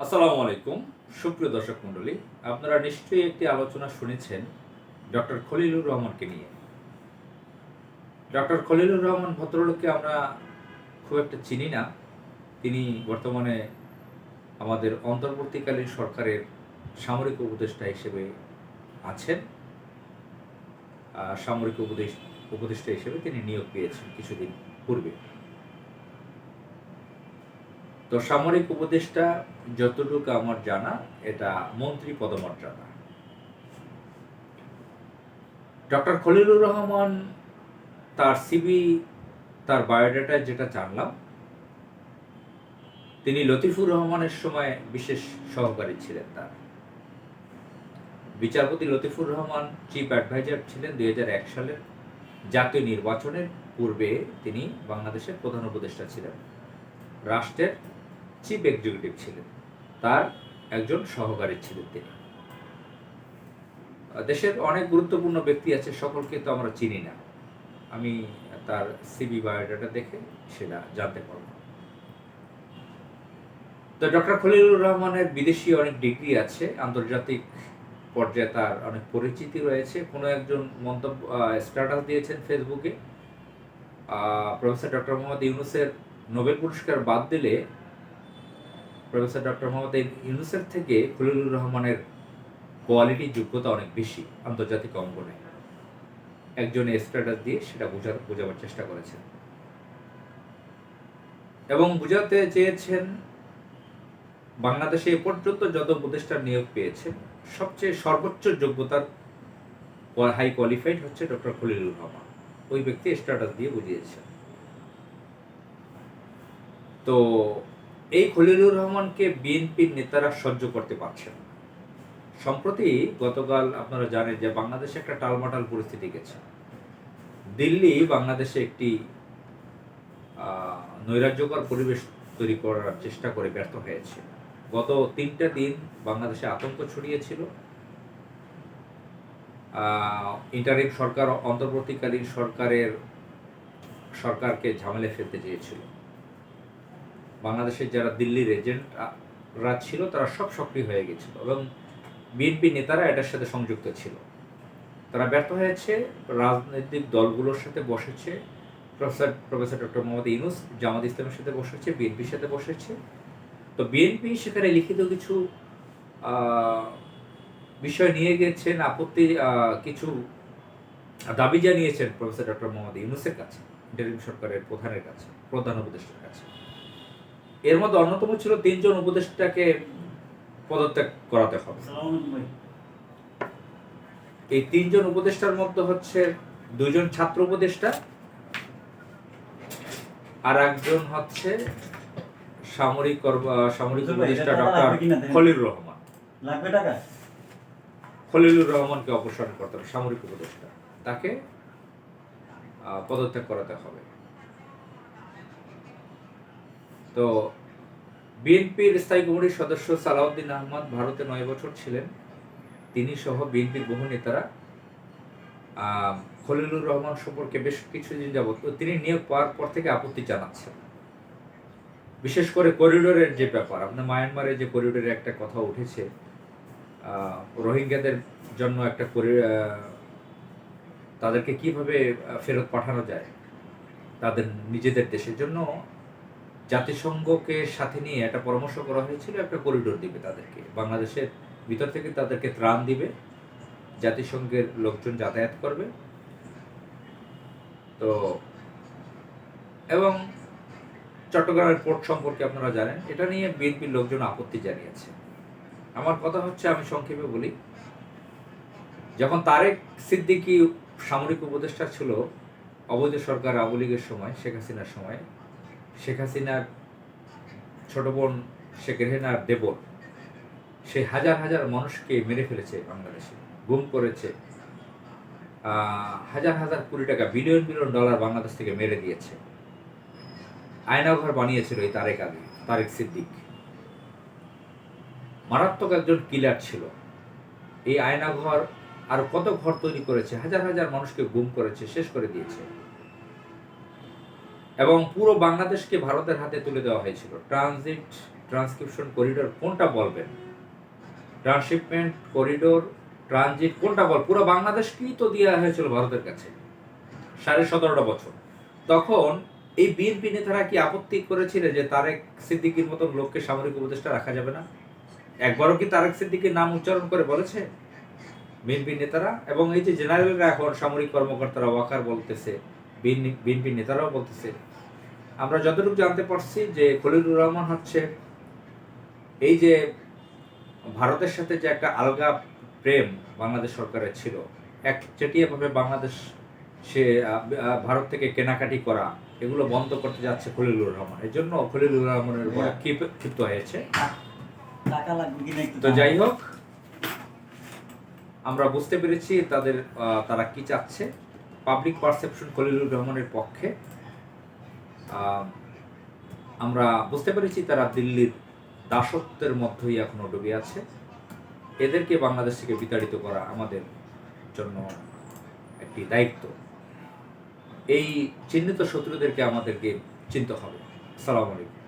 আসসালামু আলাইকুম সুপ্রিয় দর্শক মণ্ডলী, আপনারা নিশ্চয়ই একটি আলোচনা শুনেছেন ডক্টর খলিলুর রহমানকে নিয়ে। ডক্টর খলিলুর রহমান ভদ্রলোককে আমরা খুব একটা চিনি না। তিনি বর্তমানে আমাদের অন্তর্বর্তীকালীন সরকারের সামরিক উপদেষ্টা হিসেবে আছেন। সামরিক উপদেষ্টা হিসেবে তিনি নিয়োগ পেয়েছেন কিছুদিন পূর্বে। তো সামরিক উপদেষ্টা যতটুকু আমার জানা, এটা মন্ত্রী পদমর্যাদা। ডক্টর খলিলুর রহমান তার সিভি, তার বায়োডাটায় যেটা জানলাম, তিনি লতিফুর রহমানের সময় বিশেষ সহকারী ছিলেন। তার বিচারপতি লতিফুর রহমান চিফ অ্যাডভাইজার ছিলেন 2001 সালের জাতীয় নির্বাচনের পূর্বে। তিনি বাংলাদেশের প্রধান উপদেষ্টা ছিলেন, রাষ্ট্রের চিফ এক্সিকিউটিভ ছিলেন, তার একজন সহকারী ছিলেন তিনি। দেশের অনেক গুরুত্বপূর্ণ ব্যক্তি আছে, সকলকে তো আমরা চিনি না। আমি তার সিভি বায়োডাটা দেখে সেটা জানতে পারব। তো ডক্টর খলিলুর রহমানের বিদেশি অনেক ডিগ্রি আছে, আন্তর্জাতিক পর্যায়ে তার অনেক পরিচিতি রয়েছে। কোনো একজন মন্তব্য স্ট্যাটাস দিয়েছেন ফেসবুকে, প্রফেসর ডক্টর মোহাম্মদ ইউনূসের নোবেল পুরস্কার বাদ দিলে প্রফেসর ডক্টর মোহাম্মদ ইউনূসের থেকে খলিলুর রহমানের কোয়ালিটি, যোগ্যতা অনেক বেশি আন্তর্জাতিক অঙ্গনে। একজন স্ট্যাটাস দিয়ে সেটা বোঝাবার চেষ্টা করেছেন এবং বুঝাতে চেয়েছেন বাংলাদেশে এ পর্যন্ত যত উপদেষ্টা নিয়োগ পেয়েছেন, সবচেয়ে সর্বোচ্চ যোগ্যতার হাই কোয়ালিফাইড হচ্ছে ডক্টর খলিলুর রহমান। ওই ব্যক্তি স্ট্যাটাস দিয়ে বুঝিয়েছেন। তো এই খলিলুর রহমানকে বিএনপির নেতারা সহ্য করতে পারছেন না। সম্প্রতি গতকাল আপনারা জানেন যে বাংলাদেশে একটা টালমাটাল পরিস্থিতি গেছে। দিল্লি বাংলাদেশে একটি নৈরাজ্যকর পরিবেশ তৈরি করার চেষ্টা করে ব্যর্থ হয়েছে। গত 3টা দিন বাংলাদেশে আতঙ্ক ছড়িয়েছিল। ইন্টারিম সরকার অন্তর্বর্তীকালীন সরকারকে ঝামেলায় ফেলতে চেয়েছিল। বাংলাদেশের যারা দিল্লির এজেন্টরা ছিল তারা সব সক্রিয় হয়ে গেছিল এবং বিএনপি নেতারা এটার সাথে সংযুক্ত ছিল। তারা ব্যর্থ হয়েছে, রাজনৈতিক দলগুলোর সাথে বসেছে। প্রফেসর ডক্টর মোহাম্মদ ইউনূস জামাত ইসলামের সাথে বসেছে, বিএনপির সাথে বসেছে। তো বিএনপি সেখানে লিখিত কিছু বিষয় নিয়ে গেছেন, আপত্তি কিছু দাবি জানিয়েছেন প্রফেসর ডক্টর মোহাম্মদ ইউনূসের কাছে, ইন্টারিম সরকারের প্রধানের কাছে, প্রধান উপদেষ্টার কাছে। এর মধ্যে অন্যতম ছিল 3 জন উপদেষ্টাকে পদত্যাগ করাতে হবে। এই 3 জন উপদেষ্টার মধ্যে হচ্ছে 2 জন ছাত্র উপদেষ্টা, আর একজন হচ্ছে সামরিক উপদেষ্টা ডক্টর খলিলুর রহমান। খলিলুর রহমানকে অপসারণ করতে হবে, সামরিক উপদেষ্টা, তাকে পদত্যাগ করাতে হবে। তো বিএনপির স্থায়ী কমিটির সদস্য সালাউদ্দিন আহমদ ভারতে 9 বছর ছিলেন। তিনি সহ বিএনপির বহু নেতারা খলিলুর রহমান সম্পর্কে বেশ কিছুদিন যাবত তিনি নিয়োগ পাওয়ার পর থেকে আপত্তি জানাচ্ছেন। বিশেষ করে করিডোরের যে ব্যাপার, আপনার মায়ানমারে যে করিডোরে একটা কথা উঠেছে, রোহিঙ্গাদের জন্য একটা তাদেরকে কিভাবে ফেরত পাঠানো যায় তাদের নিজেদের দেশের জন্য, জাতিসংঘকে সাথে নিয়ে একটা পরামর্শ করা হয়েছিল, একটা করিডোর দিবে তাদেরকে, বাংলাদেশের ভিতর থেকে তাদেরকে ত্রাণ দিবে, জাতিসংঘের লোকজন যাতায়াত করবে। তো এবং চট্টগ্রামের পোর্ট সম্পর্কে আপনারা জানেন, এটা নিয়ে বিএনপির লোকজন আপত্তি জানিয়েছে। আমার কথা হচ্ছে, আমি সংক্ষেপে বলি, যখন তারেক সিদ্দিকী সামরিক উপদেষ্টা ছিল অবৈধ সরকার আওয়ামী লীগের সময়, শেখ হাসিনার সময়, শেখ হাসিনার ছোট বোন শেখ রেহেনার দেবর, সে হাজার হাজার মানুষকে মেরে ফেলেছে, বাংলাদেশে গুম করেছে, হাজার হাজার কোটি টাকা, বিলিয়ন বিলিয়ন ডলার বাংলাদেশ থেকে মেরে দিয়েছে। আয়নাঘর বানিয়েছিল এই তারেক সিদ্দিক, মারাত্মক একজন কিলার ছিল। এই আয়নাঘর আর কত ঘর তৈরি করেছে, হাজার হাজার মানুষকে গুম করেছে, শেষ করে দিয়েছে এবং পুরো বাংলাদেশকে ভারতের হাতে তুলে দেওয়া হয়েছিল। ট্রান্সক্রিপশন করিডোর কোনটা বলবেন? ট্রান্সশিপমেন্ট করিডোর, ট্রানজিট কোনটা বল? পুরো বাংলাদেশকেই তো দেওয়া হয়েছিল ভারতের কাছে 17.5 বছর। তখন এই বিএনপি নেতারা কি আপত্তি করেছিলেন যে তারেক সিদ্দিকীর মতন লোককে সামরিক উপদেষ্টা রাখা যাবে না? একবারও কি তারেক সিদ্দিকীর নাম উচ্চারণ করে বলেছে বিএনপি নেতারা? এবং এই যে জেনারেলরা এখন সামরিক কর্মকর্তারা ওয়াকার বলতেছে, বিএনপি নেতারাও বলতেছে। আমরা যতটুকু জানতে পারছি যে খলিলুর রহমান হচ্ছে এই যে ভারতের সাথে যে একটা আলগা প্রেম বাংলাদেশ সরকারের ছিল, একচেটিয়াভাবে বাংলাদেশ সে ভারত থেকে কেনাকাটি করা, এগুলো বন্ধ করতে যাচ্ছে খলিলুর রহমান। এর জন্য খলিলুর রহমানের উপর ক্ষিপ্ত হয়েছে। তো যাই হোক, আমরা বুঝতে পেরেছি তারা কি চাচ্ছে। পাবলিক পারসেপশন খলিলুর রহমানের পক্ষে। আমরা বুঝতে পেরেছি তারা দিল্লির দাসত্বের মধ্যেই এখনো ডুবে আছে। এদেরকে বাংলাদেশ থেকে বিতাড়িত করা আমাদের জন্য একটি দায়িত্ব। এই চিহ্নিত শত্রুদেরকে আমাদেরকে চিনতে হবে। আসসালামু আলাইকুম।